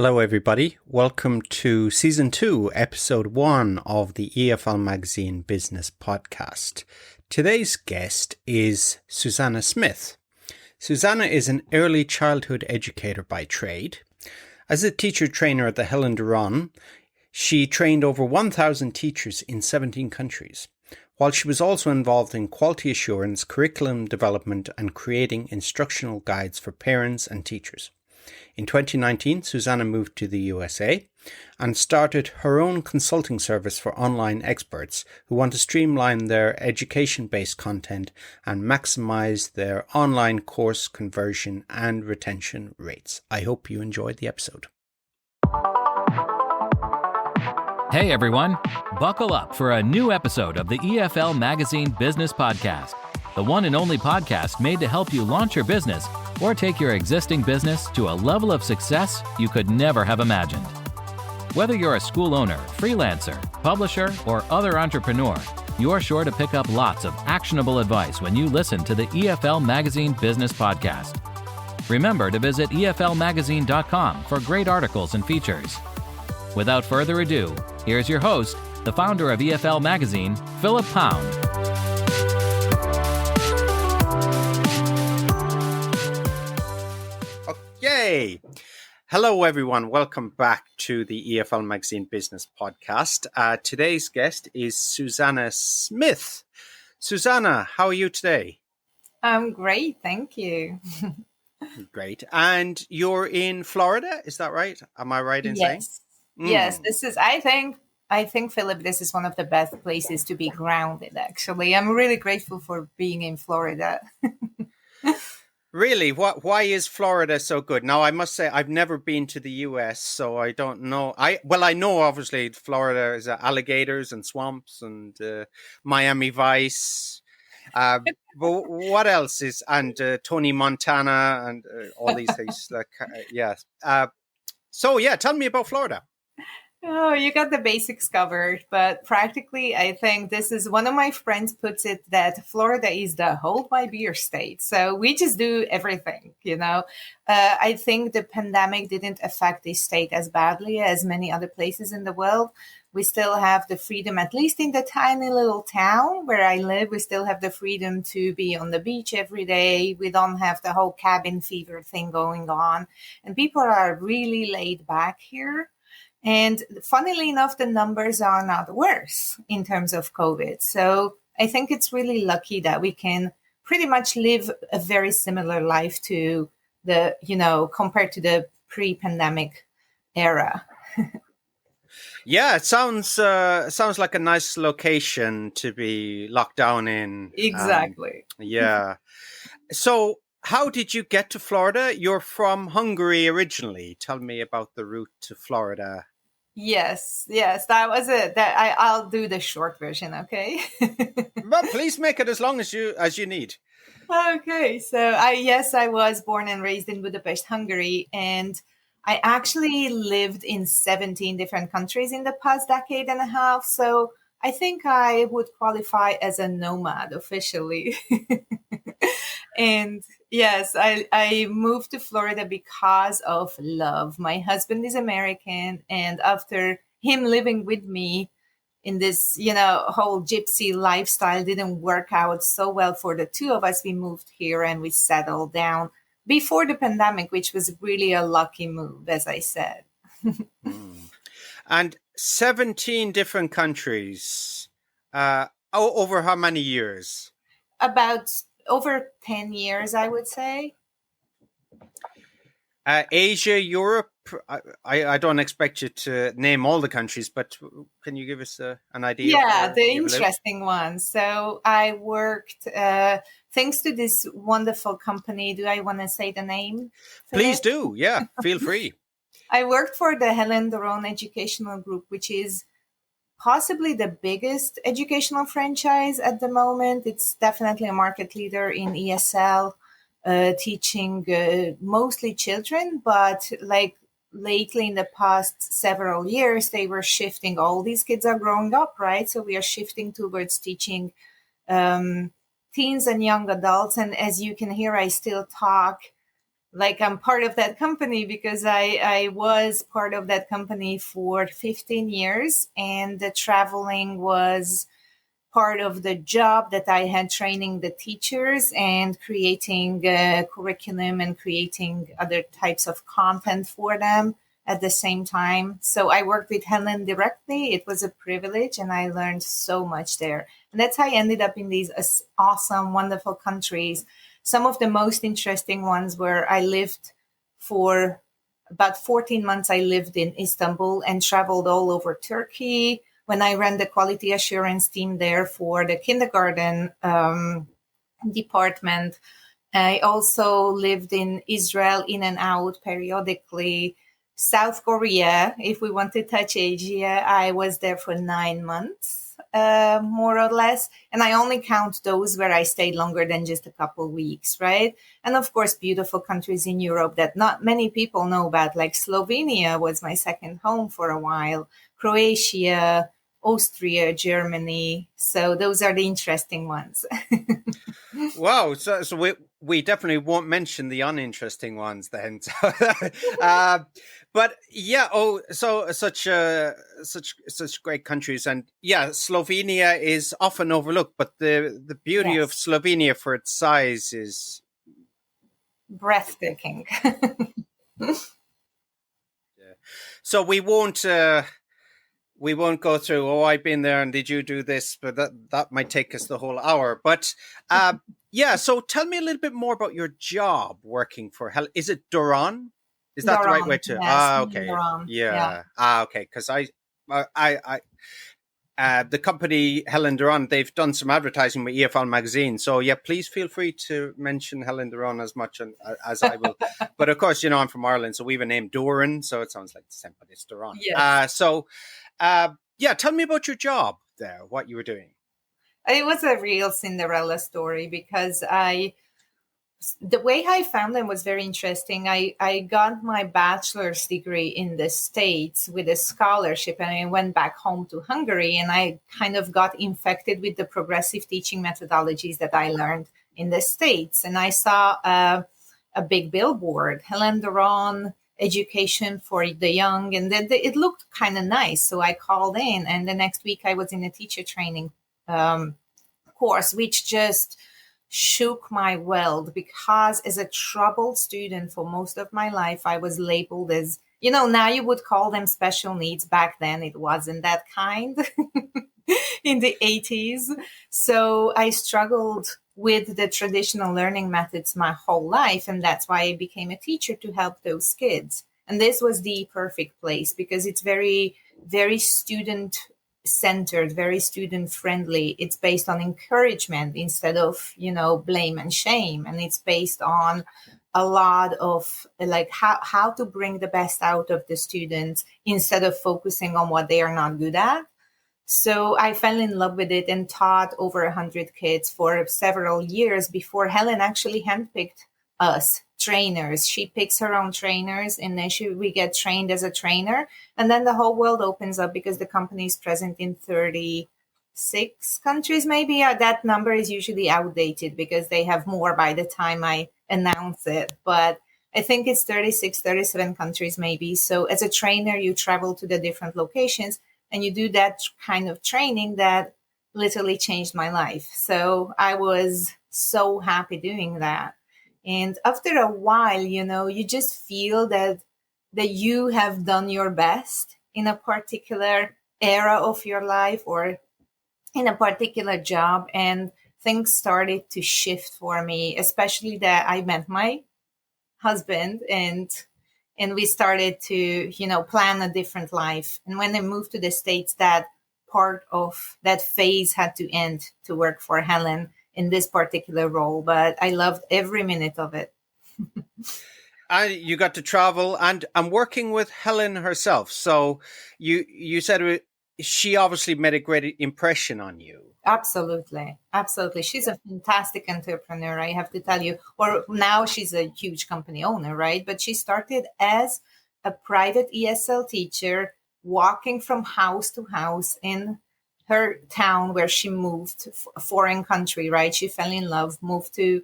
Hello, everybody. Welcome to Season 2, Episode 1 of the EFL Magazine Business Podcast. Today's guest is Zsuzsanna Smith. Zsuzsanna is an early childhood educator by trade. As a teacher trainer at the Helen Doron, she trained over 1,000 teachers in 17 countries, while she was also involved in quality assurance, curriculum development, and creating instructional guides for parents and teachers. In 2019, Zsuzsanna moved to the USA and started her own consulting service for online experts who want to streamline their education-based content and maximize their online course conversion and retention rates. I hope you enjoyed the episode. Hey everyone, buckle up for a new episode of the EFL Magazine Business Podcast, the one and only podcast made to help you launch your business or take your existing business to a level of success you could never have imagined. Whether you're a school owner, freelancer, publisher, or other entrepreneur, you're sure to pick up lots of actionable advice when you listen to the EFL Magazine Business Podcast. Remember to visit eflmagazine.com for great articles and features. Without further ado, here's your host, the founder of EFL Magazine, Philip Pound. Yay! Hello, everyone. Welcome back to the EFL Magazine Business Podcast. Today's guest is Zsuzsanna Smith. Zsuzsanna, how are you today? I'm great, thank you. Great. And you're in Florida, is that right? Am I right in saying? Yes, this is, I think, Philip, this is one of the best places to be grounded, actually. I'm really grateful for being in Florida. Really? Why is Florida so good? Now, I must say, I've never been to the US, so I don't know. I know, obviously, Florida is alligators and swamps and Miami Vice. But what else is, and Tony Montana and all these things. Tell me about Florida. Oh, you got the basics covered, but practically, I think this is one of my friends puts it that Florida is the hold my beer state. So we just do everything, I think the pandemic didn't affect the state as badly as many other places in the world. We still have the freedom, at least in the tiny little town where I live, we still have the freedom to be on the beach every day. We don't have the whole cabin fever thing going on. And people are really laid back here. And funnily enough, the numbers are not worse in terms of COVID. So I think it's really lucky that we can pretty much live a very similar life to the, compared to the pre-pandemic era. Yeah, it sounds like a nice location to be locked down in. Exactly. Yeah. So how did you get to Florida? You're from Hungary originally. Tell me about the route to Florida. Yes, that was it. I'll do the short version, okay? But please make it as long as you need. Okay, so I was born and raised in Budapest, Hungary, and I actually lived in 17 different countries in the past decade and a half. So I think I would qualify as a nomad officially. And yes, I moved to Florida because of love. My husband is American, and after him living with me in this, whole gypsy lifestyle didn't work out so well for the two of us, we moved here and we settled down before the pandemic, which was really a lucky move, as I said. And 17 different countries, over how many years? About over 10 years, I would say. Asia, Europe, I don't expect you to name all the countries, but can you give us an idea? Yeah, the interesting ones. So I worked, thanks to this wonderful company. Do I want to say the name? Please do. Yeah, feel free. I worked for the Helen Doron Educational Group, which is possibly the biggest educational franchise at the moment. It's definitely a market leader in ESL, teaching mostly children, but like lately in the past several years, they were shifting. All these kids are growing up, right? So we are shifting towards teaching teens and young adults. And as you can hear, I still talk like I'm part of that company because I was part of that company for 15 years, and the traveling was part of the job that I had, training the teachers and creating curriculum and creating other types of content for them at the same time. So I worked with Helen directly. It was a privilege, and I learned so much there. And that's how I ended up in these awesome, wonderful countries. Some of the most interesting ones where I lived for about 14 months. I lived in Istanbul and traveled all over Turkey when I ran the quality assurance team there for the kindergarten department. I also lived in Israel in and out periodically. South Korea, if we want to touch Asia, I was there for 9 months, more or less. And I only count those where I stayed longer than just a couple weeks, right? And of course, beautiful countries in Europe that not many people know about, like Slovenia was my second home for a while, Croatia, Austria, Germany. So those are the interesting ones. Wow. So we definitely won't mention the uninteresting ones then. But yeah, so such great countries, and yeah, Slovenia is often overlooked, but the beauty of Slovenia for its size is breathtaking. Yeah. So we won't go through, oh, I've been there and did you do this, but that might take us the whole hour. But yeah, so tell me a little bit more about your job working for Helen. Is it Doron? Is that Doron, the right way to? yes, Okay. Doron, Yeah. Okay. Because the company Helen Doron, they've done some advertising with EFL magazine. So yeah, please feel free to mention Helen Doron as much as I will. But of course, I'm from Ireland, so we have a name Doran, so it sounds like the same, but it's Doron. Yes. Yeah, tell me about your job there, what you were doing. It was a real Cinderella story because the way I found them was very interesting. I got my bachelor's degree in the States with a scholarship, and I went back home to Hungary, and I kind of got infected with the progressive teaching methodologies that I learned in the States. And I saw a big billboard, Helen Doron, education for the young, and then it looked kind of nice. So I called in, and the next week I was in a teacher training course, which just shook my world, because as a troubled student for most of my life, I was labeled as, now you would call them special needs. Back then, it wasn't that kind in the 80s. So I struggled with the traditional learning methods my whole life. And that's why I became a teacher, to help those kids. And this was the perfect place because it's very, very student centered, very student friendly. It's based on encouragement instead of, blame and shame. And it's based on a lot of like how to bring the best out of the students instead of focusing on what they are not good at. So I fell in love with it and taught over 100 kids for several years before Helen actually handpicked us trainers. She picks her own trainers, and then we get trained as a trainer. And then the whole world opens up because the company is present in 36 countries, maybe. That number is usually outdated because they have more by the time I announce it. But I think it's 36, 37 countries maybe. So as a trainer, you travel to the different locations and you do that kind of training that literally changed my life. So I was so happy doing that. And after a while, you just feel that you have done your best in a particular era of your life or in a particular job. And things started to shift for me, especially that I met my husband and we started to, plan a different life. And when I moved to the States, that part of that phase had to end to work for Helen in this particular role, but I loved every minute of it. And you got to travel, and I'm working with Helen herself. So you said she obviously made a great impression on you. Absolutely. Absolutely. She's a fantastic entrepreneur, I have to tell you. Or now she's a huge company owner, right? But she started as a private ESL teacher, walking from house to house in her town where she moved, a foreign country, right? She fell in love, moved to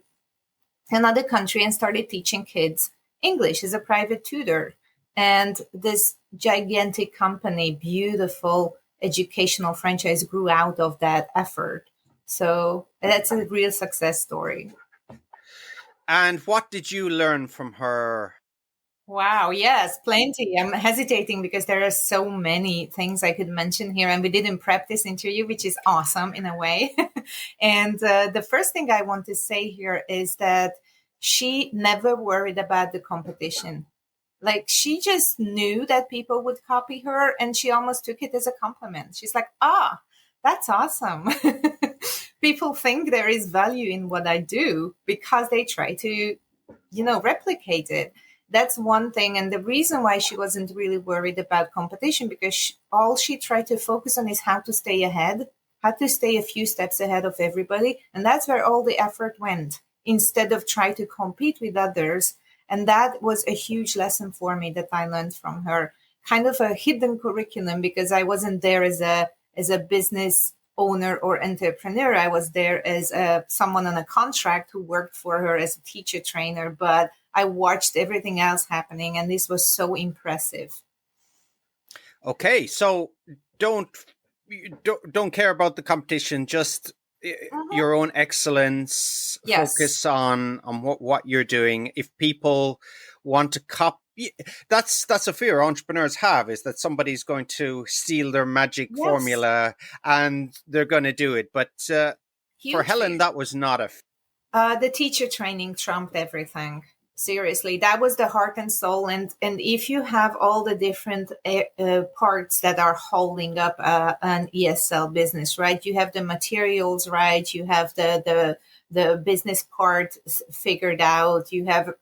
another country and started teaching kids English as a private tutor. And this gigantic company, beautiful educational franchise grew out of that effort. So that's a real success story. And what did you learn from her? Wow, yes, plenty. I'm hesitating because there are so many things I could mention here, and we didn't prep this interview, which is awesome in a way. And the first thing I want to say here is that she never worried about the competition. Like, she just knew that people would copy her, and she almost took it as a compliment. She's like, that's awesome. People think there is value in what I do because they try to, replicate it. That's one thing. And the reason why she wasn't really worried about competition, because all she tried to focus on is how to stay ahead, how to stay a few steps ahead of everybody. And that's where all the effort went, instead of trying to compete with others. And that was a huge lesson for me that I learned from her. Kind of a hidden curriculum, because I wasn't there as a business owner or entrepreneur. I was there as someone on a contract who worked for her as a teacher trainer, but I watched everything else happening, and this was so impressive. Okay, so don't care about the competition, just your own excellence. Yes. Focus on what you're doing. If people want to copy, that's a fear entrepreneurs have, is that somebody's going to steal their magic formula and they're going to do it. But for Helen, that was not the teacher training trumped everything. Seriously, that was the heart and soul. And if you have all the different parts that are holding up an ESL business, right? You have the materials, right? You have the business part figured out. You have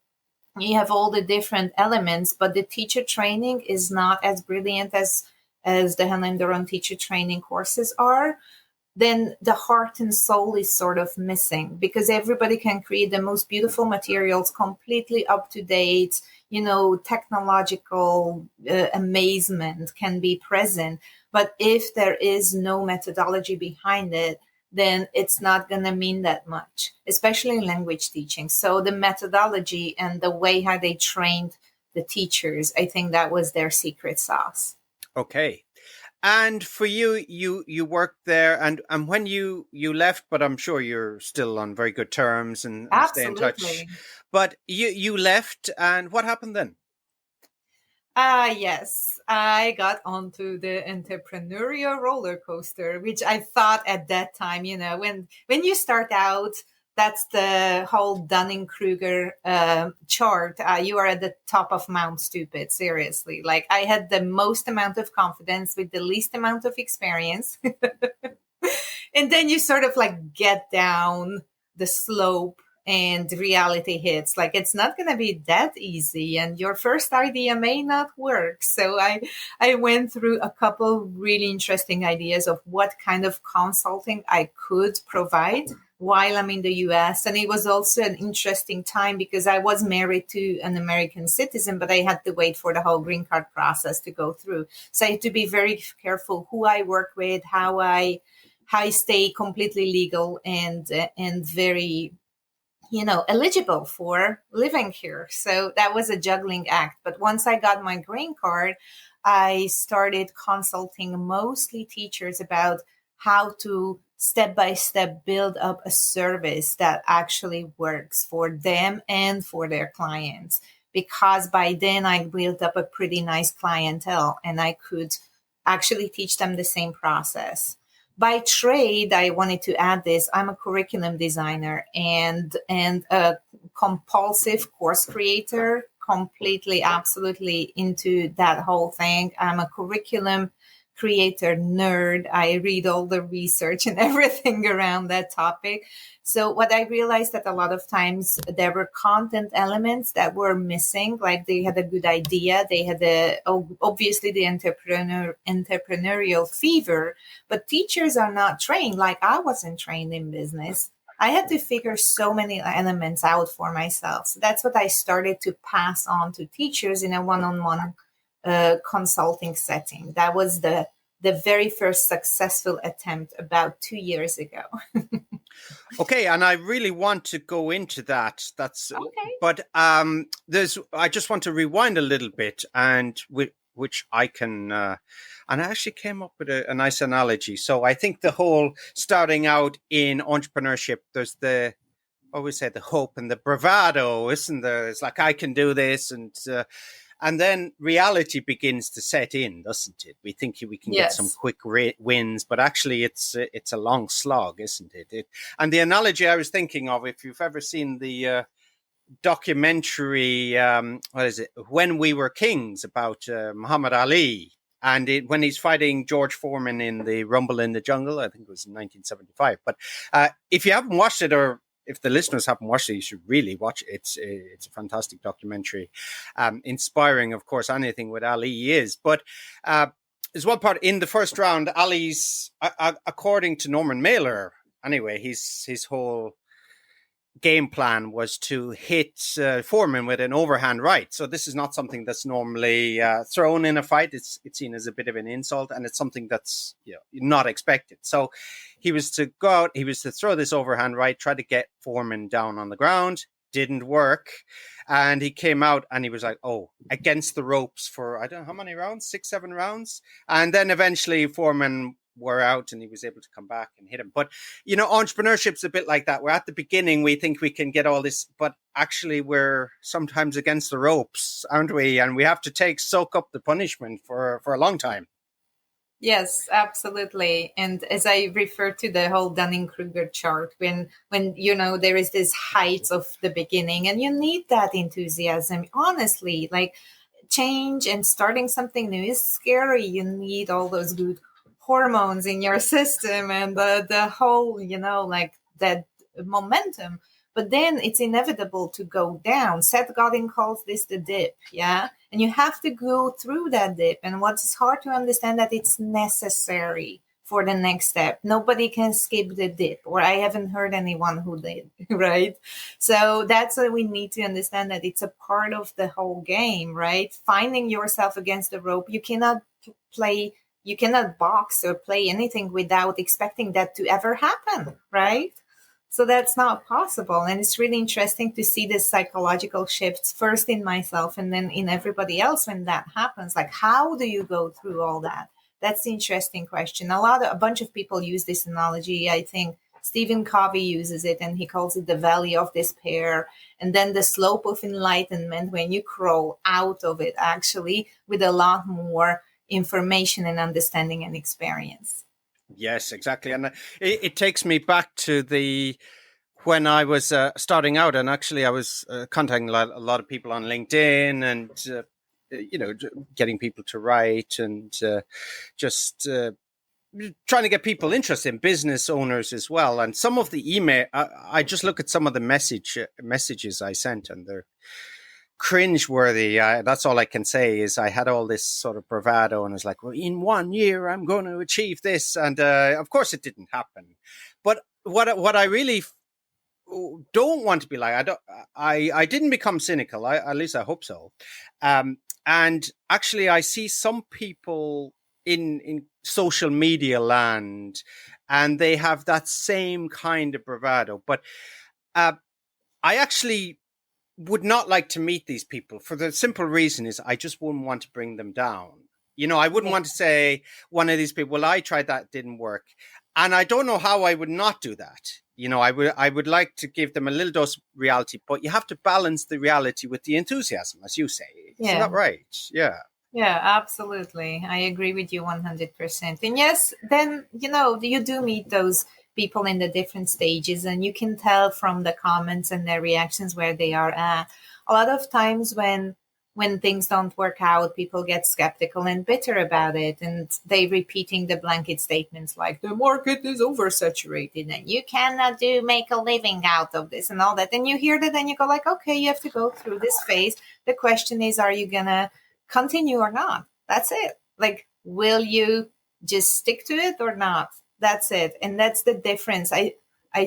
all the different elements, but the teacher training is not as brilliant as the Helen Doron teacher training courses are. Then the heart and soul is sort of missing, because everybody can create the most beautiful materials, completely up to date, technological amazement can be present. But if there is no methodology behind it, then it's not going to mean that much, especially in language teaching. So the methodology and the way how they trained the teachers, I think that was their secret sauce. Okay. And for you worked there, and when you left, but I'm sure you're still on very good terms and stay in touch. But you left, and what happened then? Yes, I got onto the entrepreneurial roller coaster, which I thought at that time, when you start out, that's the whole Dunning-Kruger chart. You are at the top of Mount Stupid, seriously. Like, I had the most amount of confidence with the least amount of experience. And then you sort of like get down the slope and reality hits. Like, it's not going to be that easy, and your first idea may not work. So I went through a couple really interesting ideas of what kind of consulting I could provide while I'm in the US. And it was also an interesting time because I was married to an American citizen, but I had to wait for the whole green card process to go through. So I had to be very careful who I work with, how I stay completely legal and very, eligible for living here. So that was a juggling act. But once I got my green card, I started consulting mostly teachers about how to step by step build up a service that actually works for them and for their clients. Because by then I built up a pretty nice clientele and I could actually teach them the same process. By trade, I wanted to add this. I'm a curriculum designer and a compulsive course creator, completely, absolutely into that whole thing. I'm a curriculum creator nerd. I read all the research and everything around that topic. So what I realized that a lot of times there were content elements that were missing, like they had a good idea. They had obviously the entrepreneurial fever, but teachers are not trained. Like, I wasn't trained in business. I had to figure so many elements out for myself. So that's what I started to pass on to teachers in a one-on-one consulting setting. That was the very first successful attempt about 2 years ago. Okay, and I really want to go into that. Okay. But I just want to rewind a little bit, and which I can, and I actually came up with a nice analogy. So I think the whole starting out in entrepreneurship, there's always say the hope and the bravado, isn't there? It's like, I can do this, and then reality begins to set in, doesn't it? We think we can get some quick wins, but actually it's a long slog, isn't it? And the analogy I was thinking of, if you've ever seen the documentary, what is it? When We Were Kings, about Muhammad Ali. And when he's fighting George Foreman in the Rumble in the Jungle, I think it was in 1975. But if you haven't watched it, or if the listeners haven't watched it, you should really watch it. It's a fantastic documentary, inspiring, of course. Anything with Ali is. But there's one part in the first round. Ali's, according to Norman Mailer, anyway, his whole game plan was to hit Foreman with an overhand right. So this is not something that's normally thrown in a fight. It's seen as a bit of an insult, and it's something that's not expected. So he was to go out, he was to throw this overhand right, try to get Foreman down on the ground. Didn't work. And he came out and he was like, against the ropes for, I don't know how many rounds, 6-7 rounds. And then eventually Foreman were out and he was able to come back and hit him. But, entrepreneurship's a bit like that. We're at the beginning, we think we can get all this, but actually we're sometimes against the ropes, aren't we? And we have to soak up the punishment for a long time. Yes, absolutely. And as I refer to the whole Dunning-Kruger chart, when there is this height of the beginning, and you need that enthusiasm, honestly, like change and starting something new is scary. You need all those good hormones in your system and the whole, that momentum. But then it's inevitable to go down. Seth Godin calls this the dip, yeah? And you have to go through that dip. And what's hard to understand, that it's necessary for the next step. Nobody can skip the dip, or I haven't heard anyone who did, right? So that's what we need to understand, that it's a part of the whole game, right? Finding yourself against the rope. You cannot box or play anything without expecting that to ever happen, right? So that's not possible. And it's really interesting to see the psychological shifts first in myself and then in everybody else when that happens. Like, how do you go through all that? That's the interesting question. A bunch of people use this analogy. I think Stephen Covey uses it, and he calls it the valley of despair. And then the slope of enlightenment, when you crawl out of it, actually, with a lot more information and understanding and experience. Yes, exactly. And it takes me back to when I was starting out, and actually I was contacting a lot of people on LinkedIn and, getting people to write and just trying to get people interested in business owners as well. And some of the email, I just look at some of the messages I sent, and they're cringeworthy. That's all I can say is I had all this sort of bravado and was like, well, in 1 year, I'm going to achieve this. And of course, it didn't happen. But what I really don't want to be like, I didn't become cynical. At least I hope so. And actually, I see some people in social media land, and they have that same kind of bravado. But I actually would not like to meet these people for the simple reason is I just wouldn't want to bring them down. I wouldn't want to say one of these people, well, I tried that, didn't work. And I don't know how I would not do that. I would like to give them a little dose of reality, but you have to balance the reality with the enthusiasm, as you say. Isn't that right? Yeah. Yeah, absolutely. I agree with you 100%. And yes, then, you do meet those people in the different stages, and you can tell from the comments and their reactions where they are at. A lot of times when things don't work out, people get skeptical and bitter about it, and they repeating the blanket statements like the market is oversaturated and you cannot make a living out of this and all that. And you hear that and you go like, okay, you have to go through this phase. The question is, are you gonna continue or not? That's it. Like, will you just stick to it or not? That's it. And that's the difference. I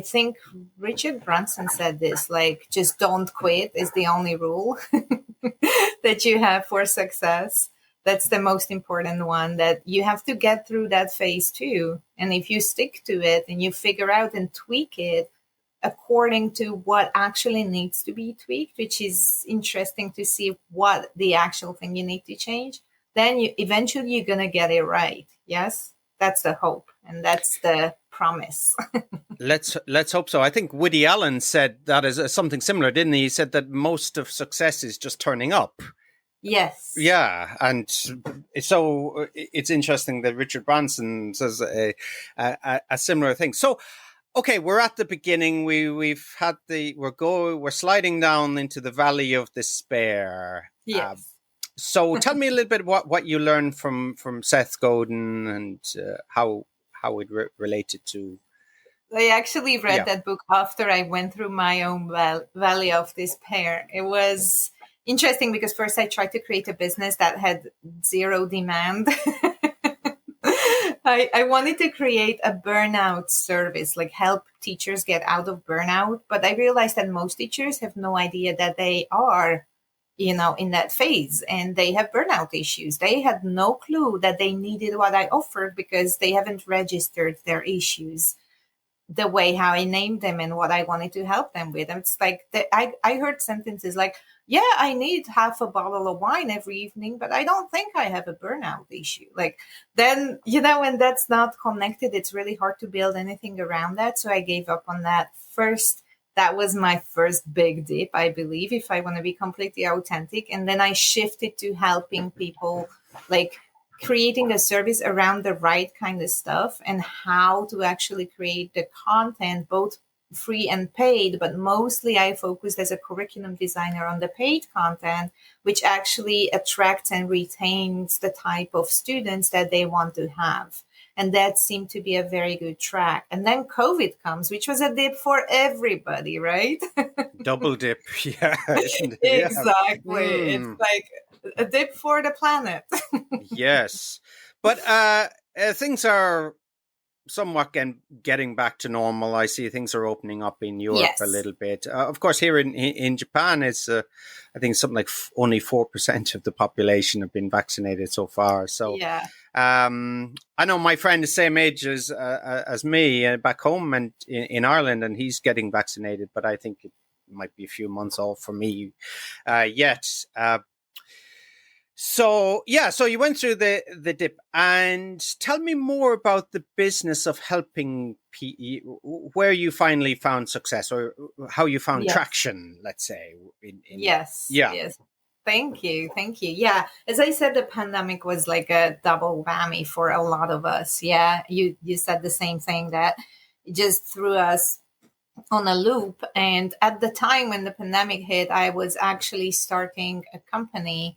think Richard Branson said this, like, just don't quit is the only rule that you have for success. That's the most important one, that you have to get through that phase too. And if you stick to it and you figure out and tweak it according to what actually needs to be tweaked, which is interesting to see what the actual thing you need to change, then eventually you're going to get it right. Yes, that's the hope, and that's the promise. Let's hope so. I think Woody Allen said that is something similar, didn't he? He said that most of success is just turning up. Yes. Yeah, and so it's interesting that Richard Branson says a similar thing. So, okay, we're at the beginning. We're sliding down into the valley of despair. Yes. So tell me a little bit what you learned from Seth Godin and how it related to. I actually read that book after I went through my own valley of despair. It was interesting because first I tried to create a business that had zero demand. I wanted to create a burnout service, like help teachers get out of burnout. But I realized that most teachers have no idea that they are, in that phase, and they have burnout issues. They had no clue that they needed what I offered because they haven't registered their issues the way how I named them and what I wanted to help them with. And it's like, I heard sentences like, yeah, I need half a bottle of wine every evening, but I don't think I have a burnout issue. Like, then, when that's not connected, it's really hard to build anything around that. So I gave up on that first. That was my first big dip, I believe, if I want to be completely authentic. And then I shifted to helping people, like creating a service around the right kind of stuff and how to actually create the content, both free and paid. But mostly I focused as a curriculum designer on the paid content, which actually attracts and retains the type of students that they want to have. And that seemed to be a very good track. And then COVID comes, which was a dip for everybody, right? Double dip, yeah. Exactly. It's like a dip for the planet. Yes. But things are somewhat getting back to normal. I see things are opening up in Europe a little bit. Of course, here in Japan, it's I think something like only 4% of the population have been vaccinated so far. So I know my friend the same age as me back home and in Ireland, and he's getting vaccinated, but I think it might be a few months off for me yet. So you went through the dip, and tell me more about the business of helping where you finally found success or how you found traction, let's say. Yes. Thank you. Yeah. As I said, the pandemic was like a double whammy for a lot of us. Yeah. You said the same thing, that it just threw us on a loop. And at the time when the pandemic hit, I was actually starting a company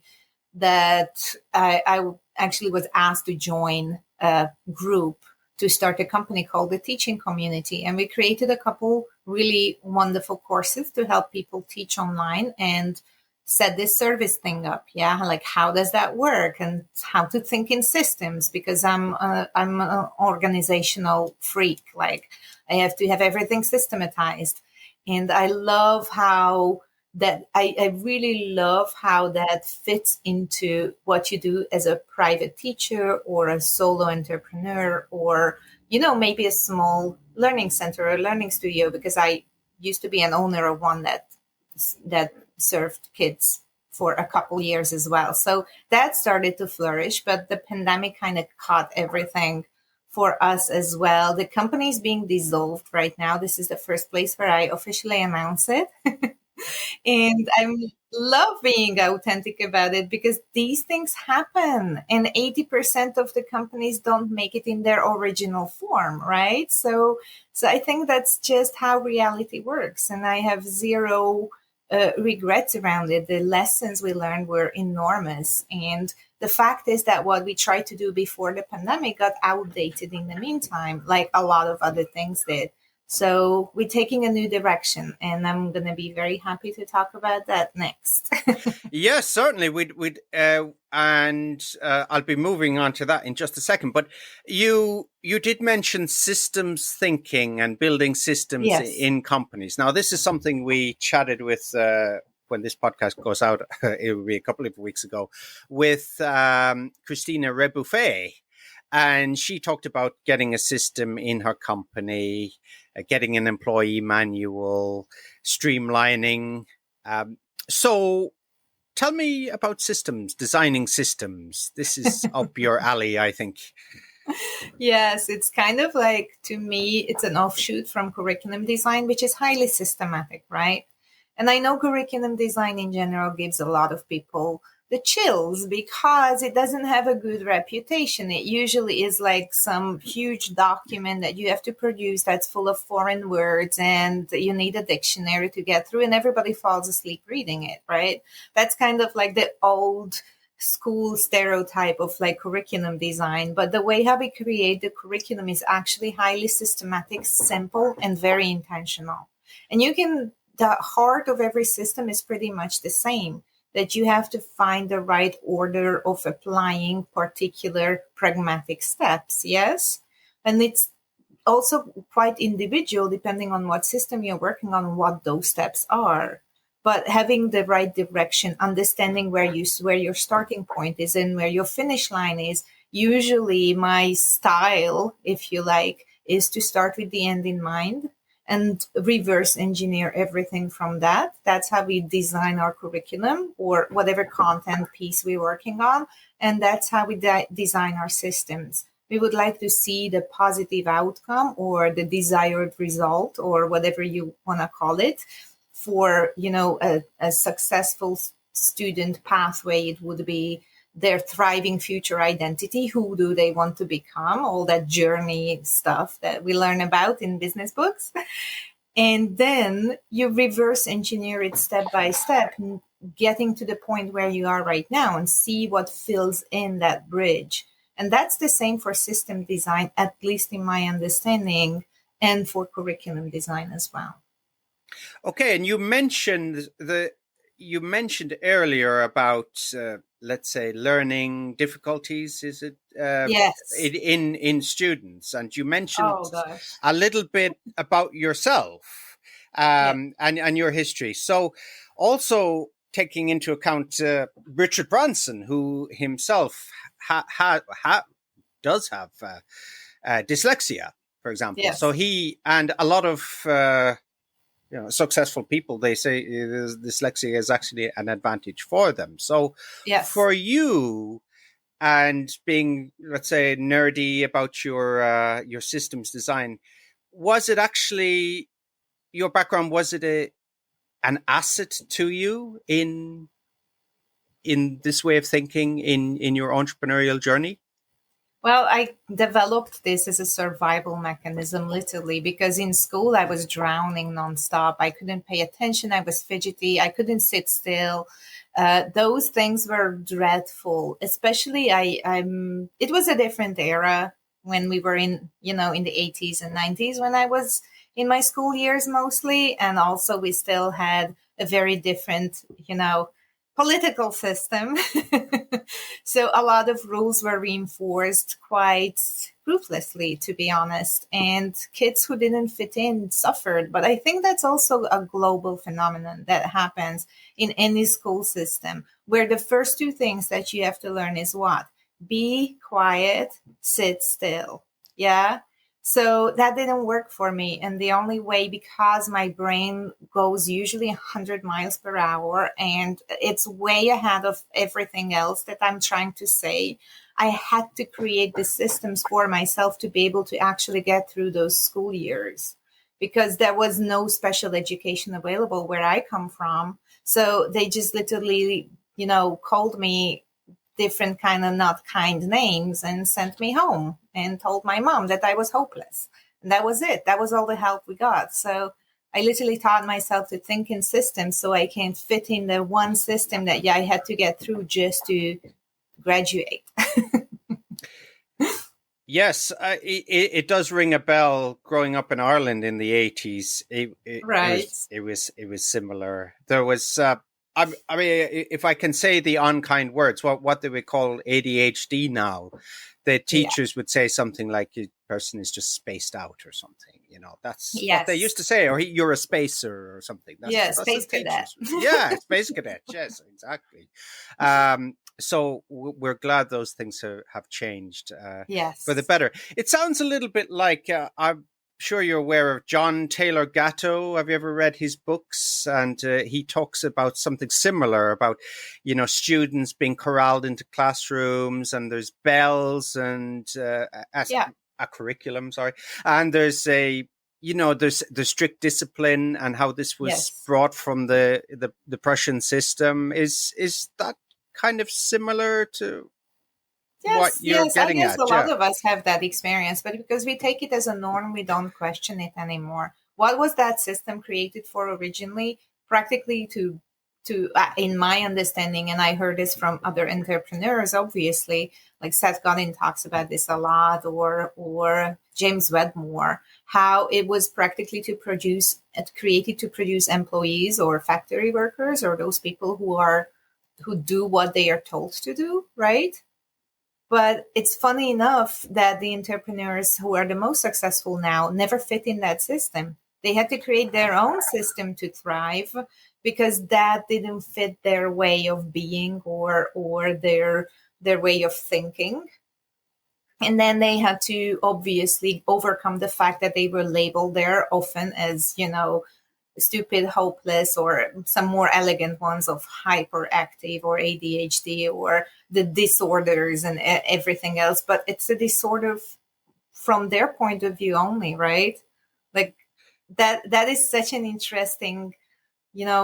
that I actually was asked to join a group to start a company called the Teaching Community. And we created a couple really wonderful courses to help people teach online and set this service thing up. Yeah. Like, how does that work and how to think in systems? Because I'm an organizational freak. Like, I have to have everything systematized. And I love how that I really love how that fits into what you do as a private teacher or a solo entrepreneur or, maybe a small learning center or learning studio, because I used to be an owner of one that served kids for a couple years as well. So that started to flourish, but the pandemic kind of caught everything for us as well. The company is being dissolved right now. This is the first place where I officially announce it. And I love being authentic about it because these things happen and 80% of the companies don't make it in their original form, right? So I think that's just how reality works. And I have zero regrets around it. The lessons we learned were enormous. And the fact is that what we tried to do before the pandemic got outdated in the meantime, like a lot of other things did. So we're taking a new direction, and I'm going to be very happy to talk about that next. Yes, certainly. I'll be moving on to that in just a second. But you did mention systems thinking and building systems in companies. Now, this is something we chatted with when this podcast goes out, it will be a couple of weeks ago, with Christina Rebuffet. And she talked about getting a system in her company, getting an employee manual, streamlining. So tell me about systems, designing systems. This is up your alley, I think. Yes, it's kind of like, to me, it's an offshoot from curriculum design, which is highly systematic, right? And I know curriculum design in general gives a lot of people the chills because it doesn't have a good reputation. It usually is like some huge document that you have to produce that's full of foreign words and you need a dictionary to get through, and everybody falls asleep reading it, right? That's kind of like the old school stereotype of like curriculum design. But the way how we create the curriculum is actually highly systematic, simple, and very intentional. And the heart of every system is pretty much the same, that you have to find the right order of applying particular pragmatic steps. Yes. And it's also quite individual depending on what system you're working on, what those steps are. But having the right direction, understanding where your starting point is and where your finish line is. Usually my style, if you like, is to start with the end in mind and reverse engineer everything from that. That's how we design our curriculum or whatever content piece we're working on. And that's how we design our systems. We would like to see the positive outcome or the desired result or whatever you want to call it for, a successful student pathway. It would be their thriving future identity. Who do they want to become? All that journey stuff that we learn about in business books. And then you reverse engineer it step by step, getting to the point where you are right now and see what fills in that bridge. And that's the same for system design, at least in my understanding, and for curriculum design as well. Okay, and you mentioned earlier about let's say learning difficulties. Is it yes, in students? And you mentioned a little bit about yourself and your history. So also taking into account Richard Branson, who himself does have dyslexia, for example. Yes. So he and a lot of successful people, they say dyslexia is actually an advantage for them. So for you, and being, let's say, nerdy about your systems design, was it actually your background? Was it an asset to you in this way of thinking in your entrepreneurial journey? Well, I developed this as a survival mechanism, literally, because in school I was drowning nonstop. I couldn't pay attention. I was fidgety. I couldn't sit still. Those things were dreadful. Especially, it was a different era when we were in the 80s and 90s when I was in my school years mostly, and also we still had a very different, political system. So a lot of rules were reinforced quite ruthlessly, to be honest. And kids who didn't fit in suffered. But I think that's also a global phenomenon that happens in any school system, where the first two things that you have to learn is what? Be quiet, sit still. Yeah. So that didn't work for me. And the only way, because my brain goes usually 100 miles per hour and it's way ahead of everything else that I'm trying to say, I had to create the systems for myself to be able to actually get through those school years, because there was no special education available where I come from. So they just literally, called me different kind of not kind names and sent me home and told my mom that I was hopeless. And that was it. That was all the help we got. So I literally taught myself to think in systems so I can fit in the one system that I had to get through just to graduate. Yes, it does ring a bell. Growing up in Ireland in the 80s, Right. It was similar. There was I mean, if I can say the unkind words, what do we call ADHD now? The teachers would say something like, "Your person is just spaced out" or something. That's what they used to say, or "You're a spacer" or something. That's Space the cadet. teachers. Yeah, space cadet. Yes, exactly. So we're glad those things have changed for the better. It sounds a little bit like I'm sure you're aware of John Taylor Gatto. Have you ever read his books? And he talks about something similar about, students being corralled into classrooms, and there's bells and a curriculum, sorry. And there's there's the strict discipline, and how this was brought from the Prussian system. Is that kind of similar to what you're getting at? I guess a lot of us have that experience, but because we take it as a norm, we don't question it anymore. What was that system created for originally? Practically to in my understanding, and I heard this from other entrepreneurs, obviously, like Seth Godin talks about this a lot, or James Wedmore, how it was practically created to produce employees or factory workers, or those people who do what they are told to do, right? But it's funny enough that the entrepreneurs who are the most successful now never fit in that system. They had to create their own system to thrive because that didn't fit their way of being or their way of thinking. And then they had to obviously overcome the fact that they were labeled there often as, stupid, hopeless, or some more elegant ones of hyperactive or ADHD or the disorders and everything else. But it's a disorder from their point of view only, right? Like that is such an interesting,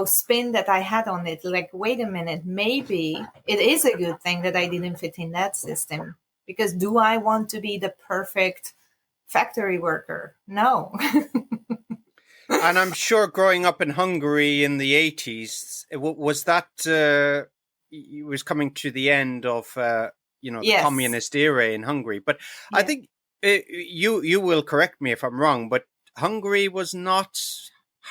spin that I had on it. Like, wait a minute, maybe it is a good thing that I didn't fit in that system, because do I want to be the perfect factory worker? No. And I'm sure growing up in Hungary in the 80s, was that it was coming to the end of the communist era in Hungary. But I think you will correct me if I'm wrong, but Hungary was not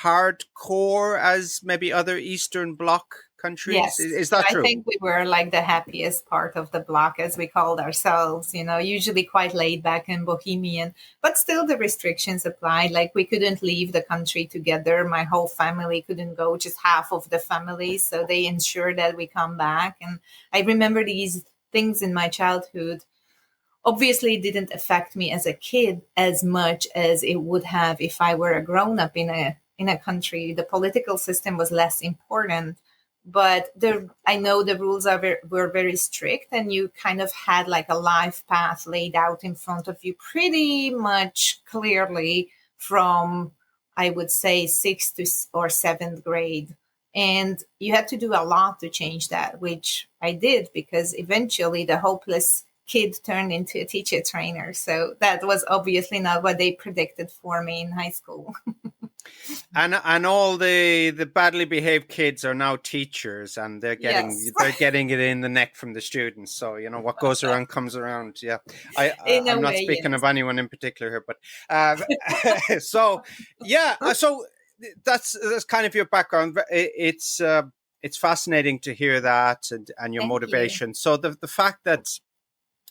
hardcore as maybe other Eastern Bloc countries. Yes. Is that true? I think we were like the happiest part of the bloc, as we called ourselves, usually quite laid back and bohemian, but still the restrictions applied. Like, we couldn't leave the country together. My whole family couldn't go, just half of the family. So they ensured that we come back. And I remember these things in my childhood. Obviously, it didn't affect me as a kid as much as it would have if I were a grown up in a country. The political system was less important. But I know the rules were very strict, and you kind of had like a life path laid out in front of you pretty much clearly from, I would say, 6th or 7th grade. And you had to do a lot to change that, which I did, because eventually the hopeless kid turned into a teacher trainer. So that was obviously not what they predicted for me in high school. And all the badly behaved kids are now teachers, and they're getting it in the neck from the students. So what goes around comes around. Yeah, I'm not speaking of anyone in particular here, but so that's kind of your background. It's fascinating to hear that and your motivation. So the fact that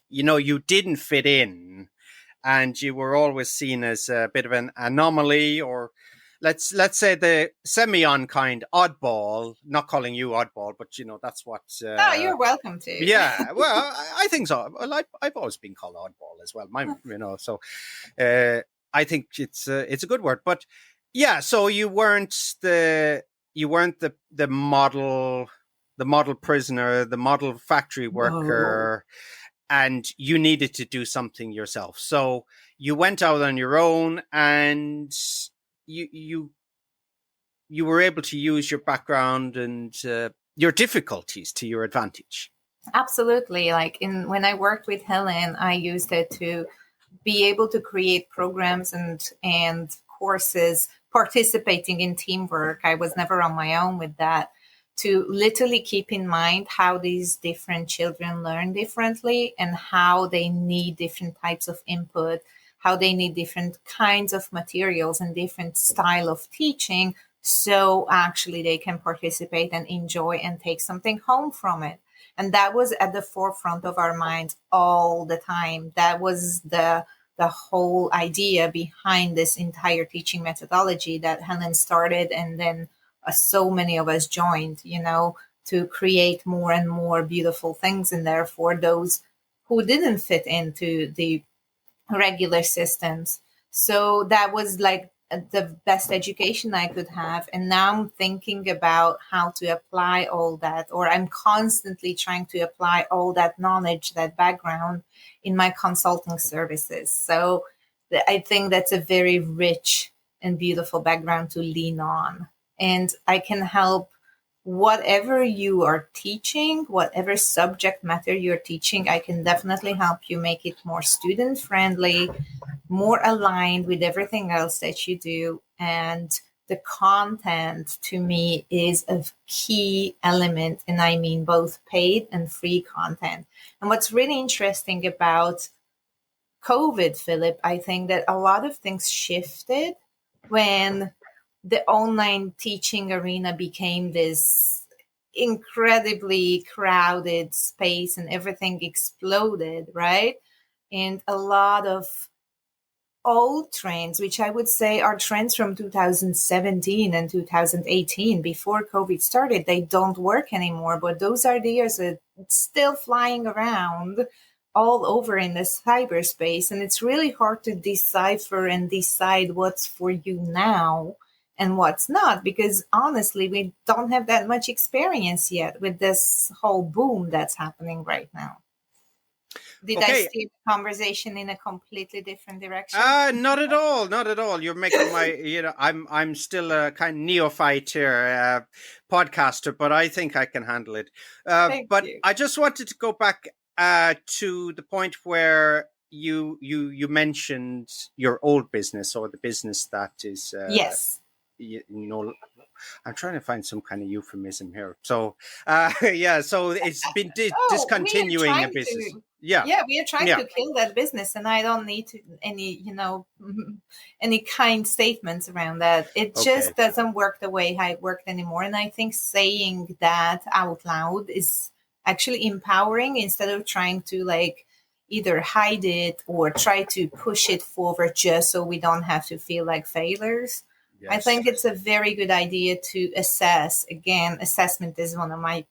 you didn't fit in, and you were always seen as a bit of an anomaly, or let's say the semi-unkind oddball. Not calling you oddball, but that's what. You're welcome to. Yeah, well, I think so. Well, I've always been called oddball as well. So I think it's a good word. But yeah, so you weren't the model prisoner, the model factory worker. No. And you needed to do something yourself. So you went out on your own, and you were able to use your background and your difficulties to your advantage. Absolutely. Like when I worked with Helen, I used it to be able to create programs and courses, participating in teamwork. I was never on my own with that, to literally keep in mind how these different children learn differently and how they need different types of input, how they need different kinds of materials and different style of teaching so actually they can participate and enjoy and take something home from it. And that was at the forefront of our minds all the time. That was the whole idea behind this entire teaching methodology that Helen started, and then so many of us joined, to create more and more beautiful things in there for those who didn't fit into the regular systems. So that was like the best education I could have. And now I'm thinking about how to apply all that, or I'm constantly trying to apply all that knowledge, that background in my consulting services. So I think that's a very rich and beautiful background to lean on. And I can help whatever you are teaching, whatever subject matter you're teaching. I can definitely help you make it more student friendly, more aligned with everything else that you do. And the content to me is a key element, and I mean both paid and free content. And what's really interesting about COVID, Philip, I think that a lot of things shifted when the online teaching arena became this incredibly crowded space and everything exploded, right? And a lot of old trends, which I would say are trends from 2017 and 2018, before COVID started, they don't work anymore. But those ideas are still flying around all over in the cyberspace. And it's really hard to decipher and decide what's for you now and what's not, because honestly, we don't have that much experience yet with this whole boom that's happening right now. Did I steer the conversation in a completely different direction? Not at all. Not at all. You're making my, I'm still a kind of neophyte here, podcaster, but I think I can handle it. But you. I just wanted to go back to the point where you mentioned your old business, or the business that is yes. I'm trying to find some kind of euphemism here. So, so it's been discontinuing a business. We are trying to kill that business, and I don't need any kind statements around that. It just doesn't work the way it worked anymore. And I think saying that out loud is actually empowering, instead of trying to either hide it or try to push it forward just so we don't have to feel like failures. Yes. I think it's a very good idea to assess. Again, assessment is one of my,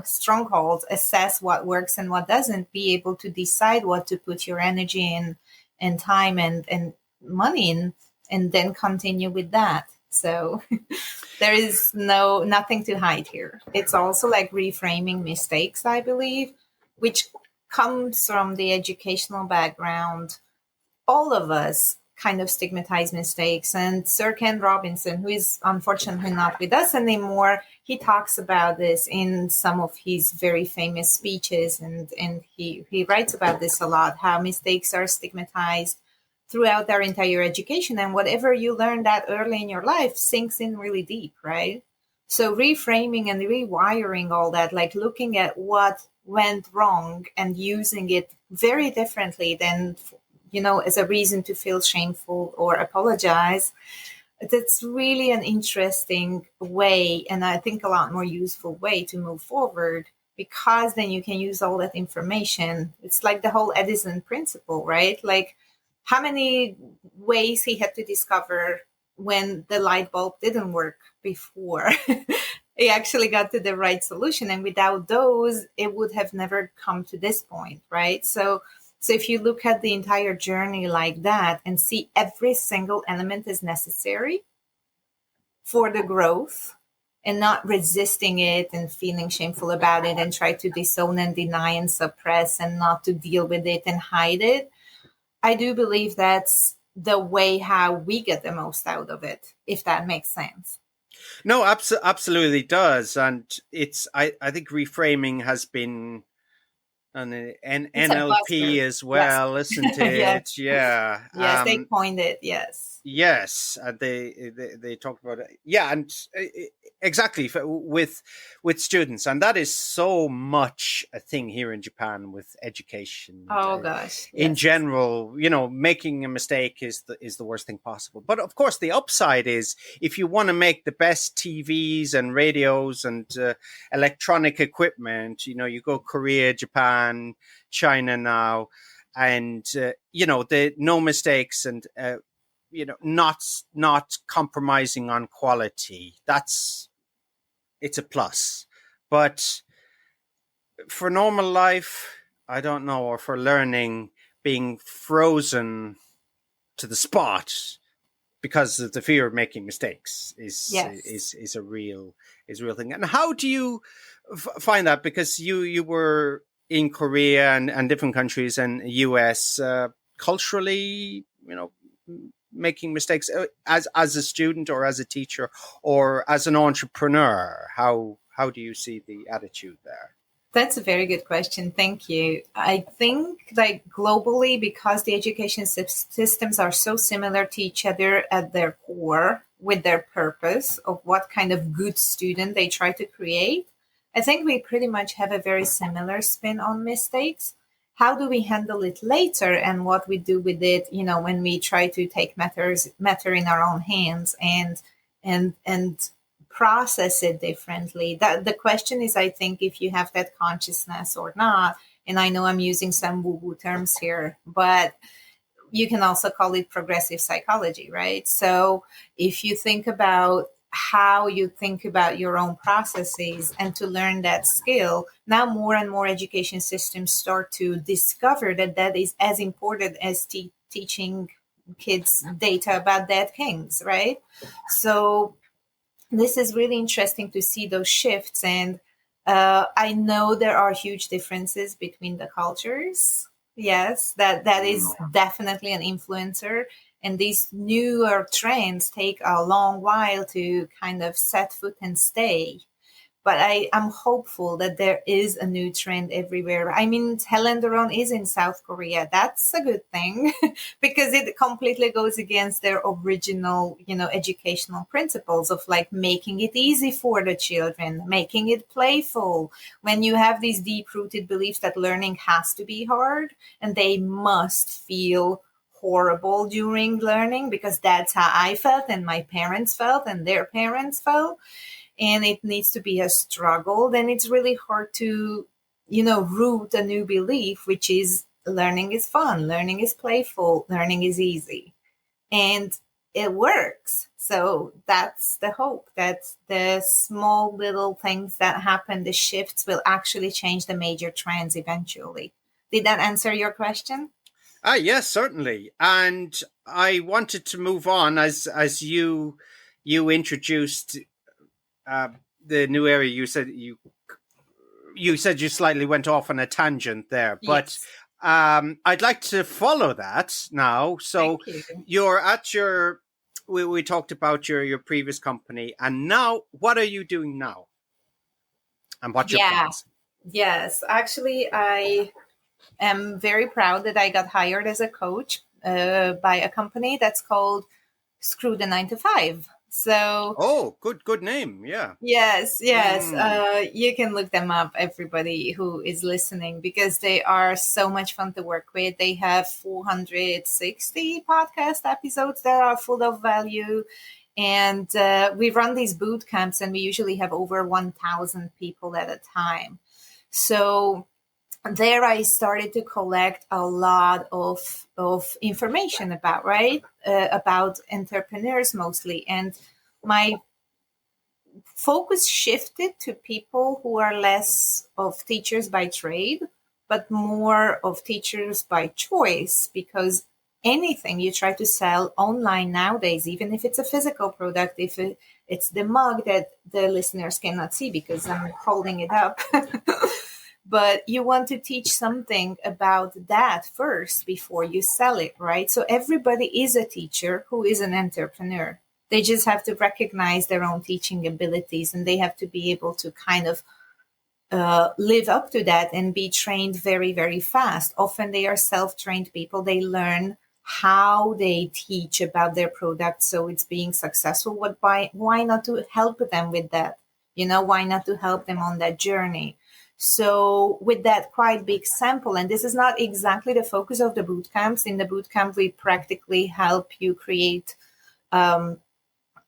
strongholds. Assess what works and what doesn't. Be able to decide what to put your energy in, and time and money in, and then continue with that. So there is nothing to hide here. It's also like reframing mistakes, I believe, which comes from the educational background. All of us kind of stigmatize mistakes. And Sir Ken Robinson, who is unfortunately not with us anymore, he talks about this in some of his very famous speeches. And he writes about this a lot, how mistakes are stigmatized throughout our entire education. And whatever you learn that early in your life sinks in really deep, right? So reframing and rewiring all that, like looking at what went wrong and using it very differently than as a reason to feel shameful or apologize. That's really an interesting way, and I think a lot more useful way to move forward, because then you can use all that information. It's like the whole Edison principle, right? Like how many ways he had to discover when the light bulb didn't work before he actually got to the right solution. And without those, it would have never come to this point, right? So if you look at the entire journey like that and see every single element is necessary for the growth, and not resisting it and feeling shameful about it and try to disown and deny and suppress and not to deal with it and hide it, I do believe that's the way how we get the most out of it, if that makes sense. No, absolutely does. And I think reframing has been an NLP as well, yes. Isn't it? Yes. Yes, they coined it. Yes. Yes, they talked about it. Yeah, and exactly with students, and that is so much a thing here in Japan with education. Oh gosh, In yes. general, making a mistake is the worst thing possible. But of course, the upside is if you want to make the best TVs and radios and electronic equipment, you go Korea, Japan, China now, and the no mistakes and not compromising on quality. It's a plus. But for normal life, I don't know, or for learning, being frozen to the spot because of the fear of making mistakes Yes. is a real thing. And how do you find that? Because you were in Korea and different countries and US, culturally, making mistakes as a student or as a teacher or as an entrepreneur. How do you see the attitude there? That's a very good question. Thank you. I think like globally, because the education systems are so similar to each other at their core with their purpose of what kind of good student they try to create, I think we pretty much have a very similar spin on mistakes. How do we handle it later and what we do with it, when we try to take matter in our own hands and process it differently. That the question is, I think, if you have that consciousness or not. And I know I'm using some woo-woo terms here, but you can also call it progressive psychology, right? So if you think about how you think about your own processes and to learn that skill, now more and more education systems start to discover that is as important as teaching kids data about dead kings, right? So this is really interesting to see those shifts. And I know there are huge differences between the cultures. Yes, that is definitely an influencer. And these newer trends take a long while to kind of set foot and stay. But I am hopeful that there is a new trend everywhere. I mean, Helen Doron is in South Korea. That's a good thing because it completely goes against their original, educational principles of like making it easy for the children, making it playful. When you have these deep-rooted beliefs that learning has to be hard and they must feel horrible during learning because that's how I felt and my parents felt and their parents felt, and it needs to be a struggle, then it's really hard to, root a new belief, which is learning is fun, learning is playful, learning is easy. And it works. So that's the hope that the small little things that happen, the shifts will actually change the major trends eventually. Did that answer your question? Yes, certainly. And I wanted to move on as you introduced the new area. You said you slightly went off on a tangent there, but Yes. I'd like to follow that now. So Thank you. you're at we talked about your previous company, and now what are you doing now? And what's your Yeah. plans? Yes. Actually, I am very proud that I got hired as a coach by a company that's called Screw the 9 to 5. So Oh, good name. Yeah. yes, yes. Mm. You can look them up, everybody who is listening, because they are so much fun to work with. They have 460 podcast episodes that are full of value. And we run these boot camps, and we usually have over 1,000 people at a time. So there I started to collect a lot of information about entrepreneurs mostly. And my focus shifted to people who are less of teachers by trade, but more of teachers by choice, because anything you try to sell online nowadays, even if it's a physical product, if it's the mug that the listeners cannot see because I'm holding it up, but you want to teach something about that first before you sell it, right? So everybody is a teacher who is an entrepreneur. They just have to recognize their own teaching abilities, and they have to be able to kind of live up to that and be trained very, very fast. Often they are self-trained people. They learn how they teach about their product so it's being successful, why not to help them with that? Why not to help them on that journey? So with that quite big sample, and this is not exactly the focus of the boot camps. In the boot camp, we practically help you create an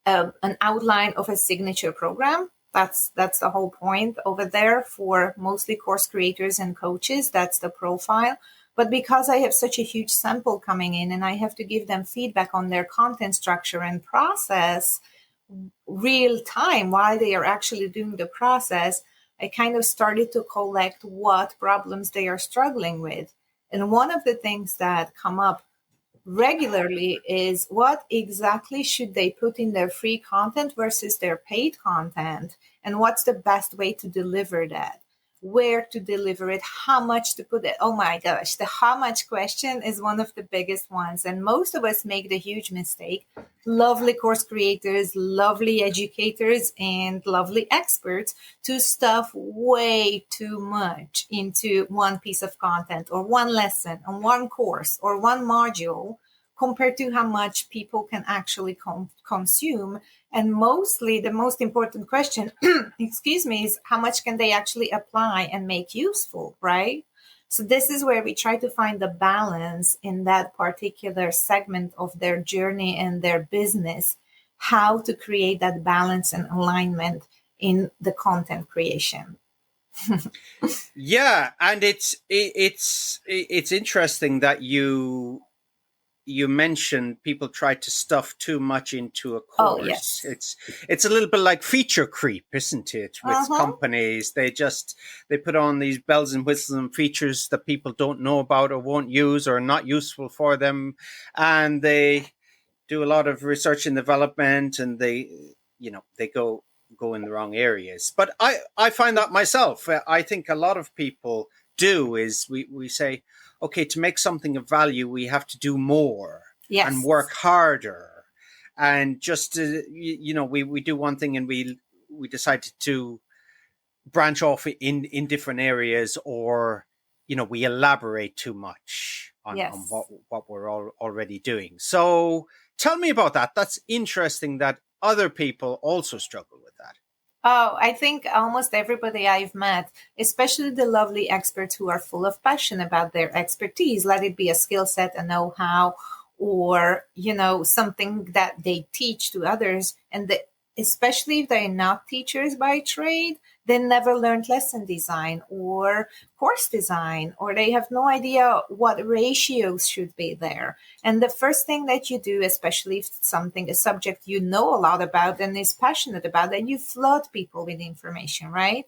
outline of a signature program. That's the whole point over there for mostly course creators and coaches. That's the profile. But because I have such a huge sample coming in and I have to give them feedback on their content structure and process real time while they are actually doing the process, I kind of started to collect what problems they are struggling with. And one of the things that come up regularly is what exactly should they put in their free content versus their paid content, and what's the best way to deliver that, where to deliver it, how much to put it. Oh my gosh, the how much question is one of the biggest ones, and most of us make the huge mistake. Lovely course creators, lovely educators, and lovely experts to stuff way too much into one piece of content or one lesson or one course or one module compared to how much people can actually consume. And mostly the most important question, excuse me, is how much can they actually apply and make useful, right? So this is where we try to find the balance in that particular segment of their journey and their business, how to create that balance and alignment in the content creation. Yeah, and it's interesting that you mentioned people try to stuff too much into a course. Oh, yes. It's a little bit like feature creep, isn't it? With companies, they put on these bells and whistles and features that people don't know about or won't use or are not useful for them, and they do a lot of research and development, and they go in the wrong areas. But I find that myself. I think a lot of people do is we say, okay, to make something of value, we have to do more and work harder. And just, we do one thing and we decide to branch off in different areas, or, we elaborate too much on what we're already doing. So tell me about that. That's interesting that other people also struggle with that. Oh, I think almost everybody I've met, especially the lovely experts who are full of passion about their expertise, let it be a skill set, a know-how, or, something that they teach to others. And especially if they're not teachers by trade, they never learned lesson design or course design, or they have no idea what ratios should be there. And the first thing that you do, especially if it's a subject you know a lot about and is passionate about, then you flood people with information, right?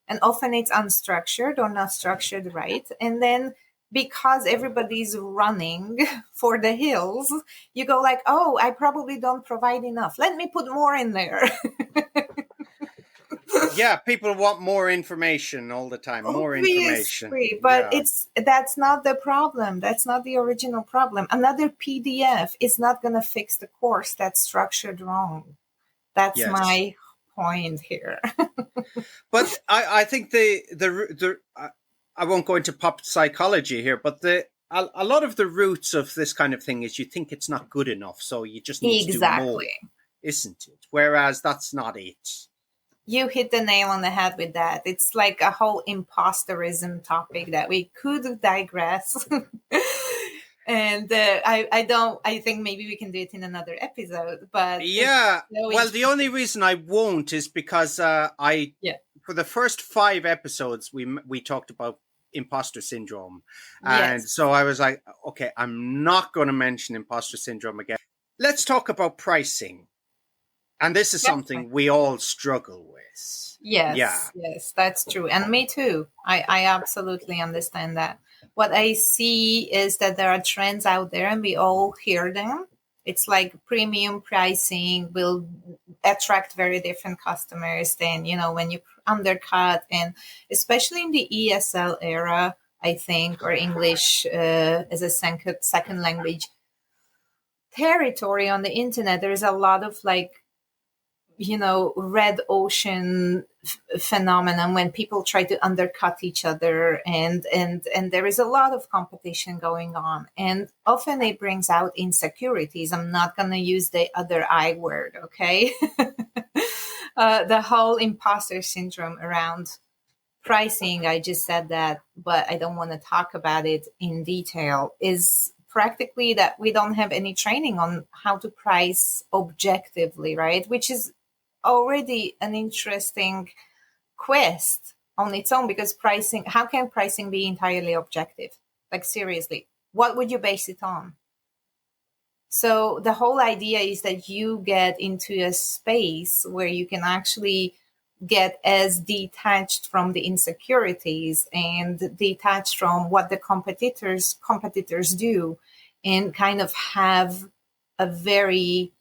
And often it's unstructured or not structured right. And then because everybody's running for the hills, you go like, oh, I probably don't provide enough. Let me put more in there. Yeah, people want more information all the time. More information. But that's not the problem. That's not the original problem. Another PDF is not going to fix the course that's structured wrong. That's my point here. But I think I won't go into pop psychology here, but a lot of the roots of this kind of thing is you think it's not good enough, so you just need to do more, isn't it? Whereas that's not it. You hit the nail on the head with that. It's like a whole imposterism topic that we could digress. And I think maybe we can do it in another episode. But the only reason I won't is because for the first 5 episodes we talked about imposter syndrome, and so I was like, okay, I'm not going to mention imposter syndrome again. Let's talk about pricing. And this is something we all struggle with. Yes, that's true. And me too. I absolutely understand that. What I see is that there are trends out there and we all hear them. It's like premium pricing will attract very different customers than, when you undercut. And especially in the ESL era, I think, or English as a second language territory on the internet, there is a lot of red ocean phenomenon when people try to undercut each other, and there is a lot of competition going on, and often it brings out insecurities. I'm not going to use the other I word, okay? The whole imposter syndrome around pricing, I just said that, but I don't want to talk about it in detail, is practically that we don't have any training on how to price objectively, right? Which is already an interesting quest on its own, because how can pricing be entirely objective? Like, seriously, what would you base it on? So the whole idea is that you get into a space where you can actually get as detached from the insecurities and detached from what the competitors do, and kind of have a very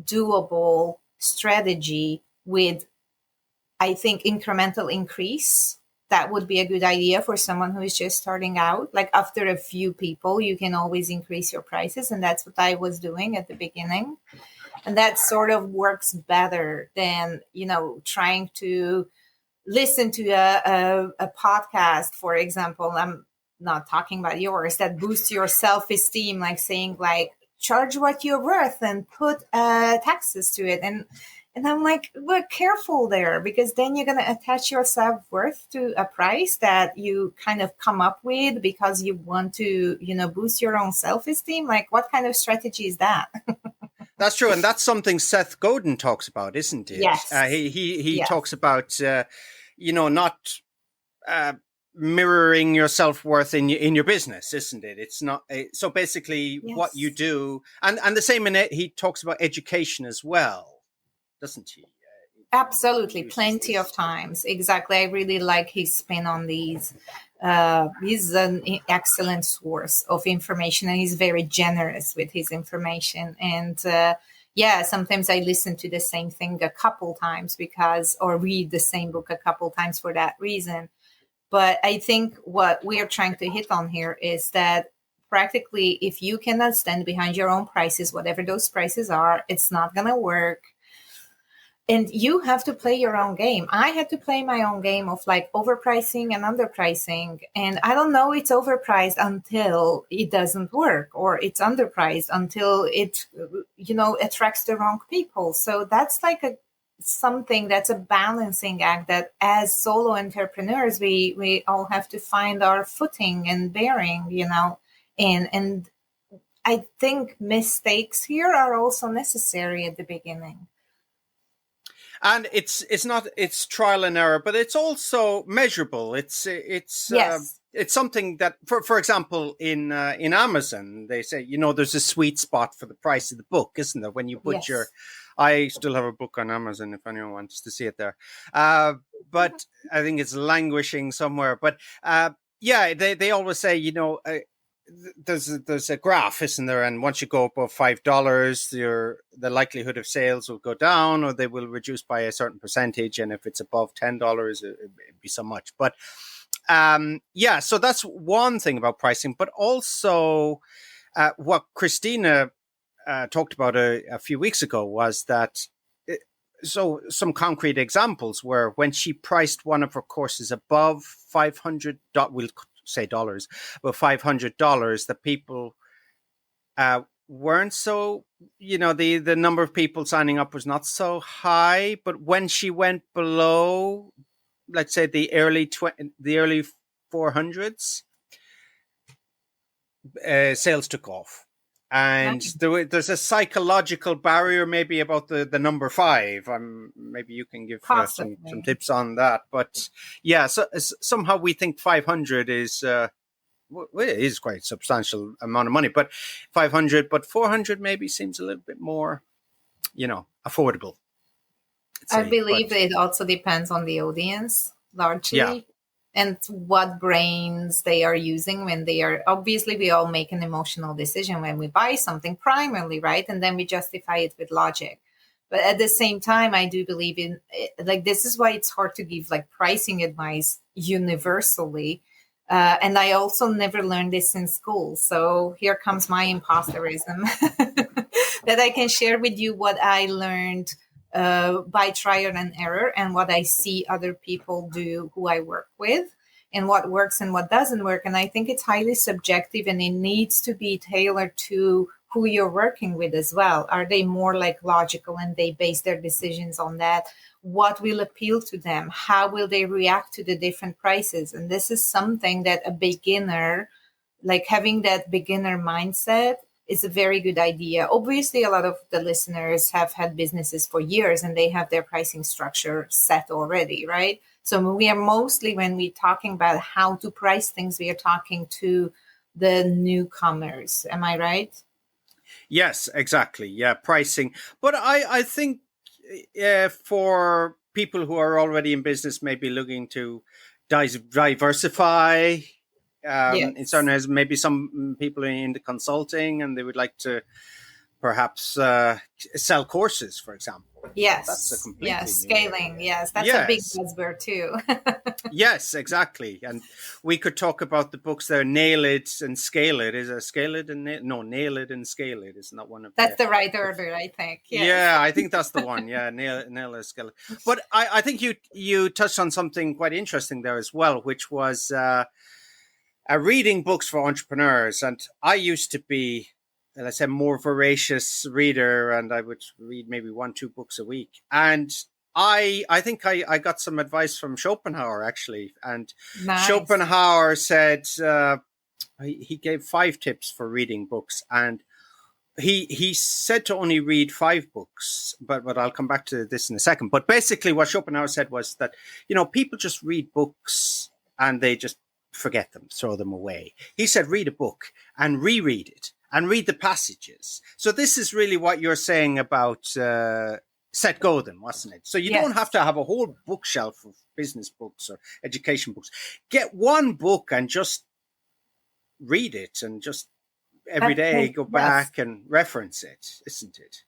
doable strategy with, I think, incremental increase. That would be a good idea for someone who is just starting out. Like, after a few people, you can always increase your prices. And that's what I was doing at the beginning. And that sort of works better than, trying to listen to a podcast, for example. I'm not talking about yours, that boosts your self-esteem, like saying, like, charge what you're worth and put taxes to it. And I'm like, well, careful there, because then you're going to attach your self-worth to a price that you kind of come up with because you want to, boost your own self-esteem. Like, what kind of strategy is that? That's true. And that's something Seth Godin talks about, isn't it? Yes. He Yes. talks about, not mirroring your self-worth in your business, isn't it? It's not. So basically what you do, and the same he talks about education as well, doesn't he? Absolutely. Plenty of times. Exactly. I really like his spin on these. He's an excellent source of information, and he's very generous with his information. And sometimes I listen to the same thing a couple times or read the same book a couple times for that reason. But I think what we are trying to hit on here is that practically, if you cannot stand behind your own prices, whatever those prices are, it's not going to work. And you have to play your own game. I had to play my own game of like overpricing and underpricing. And I don't know, it's overpriced until it doesn't work, or it's underpriced until it, attracts the wrong people. So that's like something that's a balancing act that as solo entrepreneurs, we all have to find our footing and bearing, and I think mistakes here are also necessary at the beginning. And it's trial and error, but it's also measurable. It's Yes. It's something that, for example, in Amazon, they say, there's a sweet spot for the price of the book, isn't there? When you put Yes. I still have a book on Amazon if anyone wants to see it there. But I think it's languishing somewhere. But they always say, there's a graph, isn't there? And once you go above $5, the likelihood of sales will go down, or they will reduce by a certain percentage. And if it's above $10, it'd be so much. But so that's one thing about pricing. But also, what Christina talked about a few weeks ago was that. So some concrete examples were when she priced one of her courses above $500. We'll say dollars, but $500, the people weren't so, the number of people signing up was not so high. But when she went below, let's say the early 400s, sales took off. And there's a psychological barrier maybe about the number 5. Maybe you can give some tips on that. But so somehow we think 500 is it is quite a substantial amount of money. But 500, but 400 maybe seems a little bit more, affordable. I believe it also depends on the audience largely. Yeah. And what brains they are using when they are, obviously we all make an emotional decision when we buy something primarily, right? And then we justify it with logic. But at the same time, I do believe in, like, this is why it's hard to give like pricing advice universally. And I also never learned this in school. So here comes my imposterism that I can share with you what I learned by trial and error and what I see other people do who I work with, and what works and what doesn't work. And I think it's highly subjective, and it needs to be tailored to who you're working with as well. Are they more like logical and they base their decisions on that? What will appeal to them? How will they react to the different prices? And this is something that a beginner, like having that beginner mindset, is a very good idea. Obviously, a lot of the listeners have had businesses for years and they have their pricing structure set already, right? So we are mostly, when we're talking about how to price things, we are talking to the newcomers. Am I right? Yes, exactly. Yeah, pricing. But I think for people who are already in business, maybe looking to diversify, in certain areas, maybe some people in the consulting and they would like to perhaps sell courses, for example. Yes. That's a completely scaling. Yes, that's a big buzzword too. Yes, exactly. And we could talk about the books there, Nail It and Scale It. Is it Scale It and Nail It and Scale It? Is not one of That's the right order, I think. Yes. Yeah, I think that's the one. Yeah, Nail It, Scale It. But I think you touched on something quite interesting there as well, which was reading books for entrepreneurs. And I used to be, let's say, more voracious reader, and I would read maybe 1-2 books a week. And I think I got some advice from Schopenhauer, actually. And Nice. Schopenhauer said he gave 5 tips for reading books. And he said to only read 5 books, but I'll come back to this in a second. But basically what Schopenhauer said was that, people just read books and they just forget them, throw them away. He said, read a book and reread it and read the passages. So this is really what you're saying about Seth Godin, wasn't it? So you don't have to have a whole bookshelf of business books or education books. Get one book and just read it, and just every day go back and reference it, isn't it?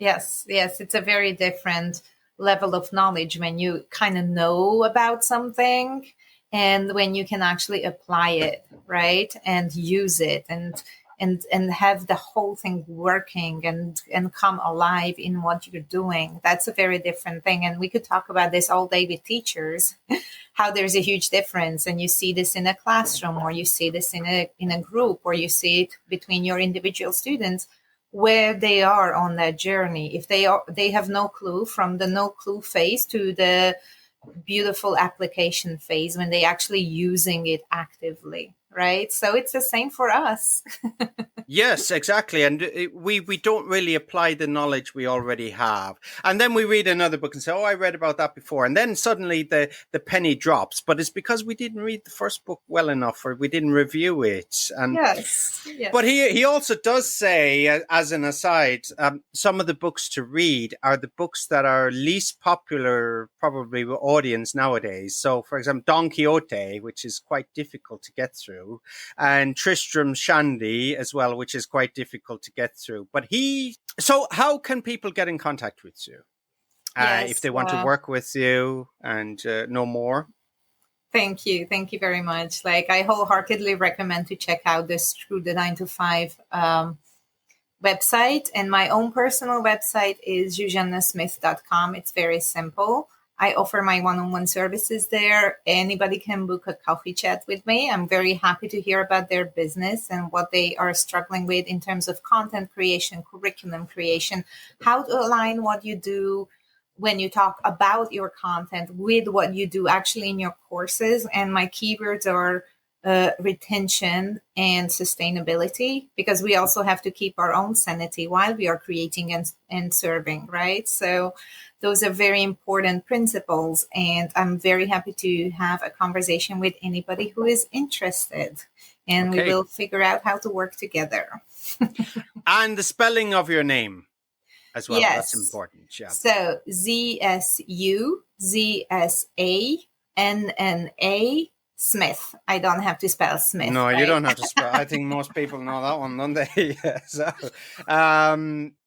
Yes. It's a very different level of knowledge when you kind of know about something and when you can actually apply it, right? And use it and have the whole thing working and come alive in what you're doing. That's a very different thing. And we could talk about this all day with teachers, how there's a huge difference. And you see this in a classroom, or you see this in a group, or you see it between your individual students, where they are on that journey. If they have no clue, from the no clue phase to the beautiful application phase when they actually using it actively, right? So it's the same for us. Yes, exactly. And we don't really apply the knowledge we already have. And then we read another book and say, I read about that before. And then suddenly the penny drops. But it's because we didn't read the first book well enough, or we didn't review it. And Yes. But he also does say, as an aside, some of the books to read are the books that are least popular, probably, with audience nowadays. So, for example, Don Quixote, which is quite difficult to get through, and Tristram Shandy as well, which is quite difficult to get through. But so how can people get in contact with you if they want to work with you and know more? Thank you very much. Like, I wholeheartedly recommend to check out this Through the 9 to 5 website. And my own personal website is zsuzsannasmith.com. It's very simple. I offer my one-on-one services there. Anybody can book a coffee chat with me. I'm very happy to hear about their business and what they are struggling with in terms of content creation, curriculum creation, how to align what you do when you talk about your content with what you do actually in your courses. And my keywords are retention and sustainability, because we also have to keep our own sanity while we are creating and serving, right? So those are very important principles, and I'm very happy to have a conversation with anybody who is interested, and we will figure out how to work together. And the spelling of your name as well. Yes. That's important. Yeah. So ZSUZSANNA Smith. I don't have to spell Smith. No, right? You don't have to spell. I think most people know that one, don't they?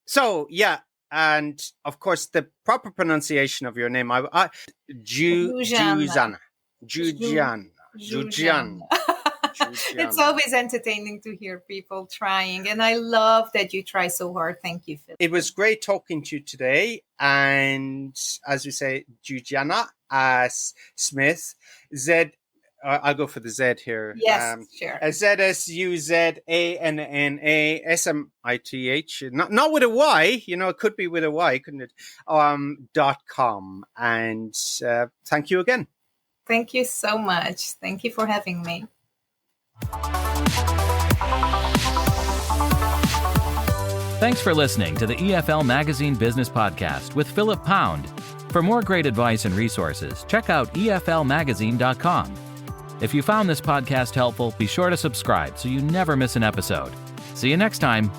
So yeah. And of course, the proper pronunciation of your name, Zsuzsanna. It's always entertaining to hear people trying. And I love that you try so hard. Thank you, Phil. It was great talking to you today. And as we say, Zsuzsanna Smith, I'll go for the Z here. Yes, sure. ZSUZANNASMITH, not with a Y, it could be with a Y, couldn't it? .com. And thank you again. Thank you so much. Thank you for having me. Thanks for listening to the EFL Magazine Business Podcast with Philip Pound. For more great advice and resources, check out eflmagazine.com. If you found this podcast helpful, be sure to subscribe so you never miss an episode. See you next time.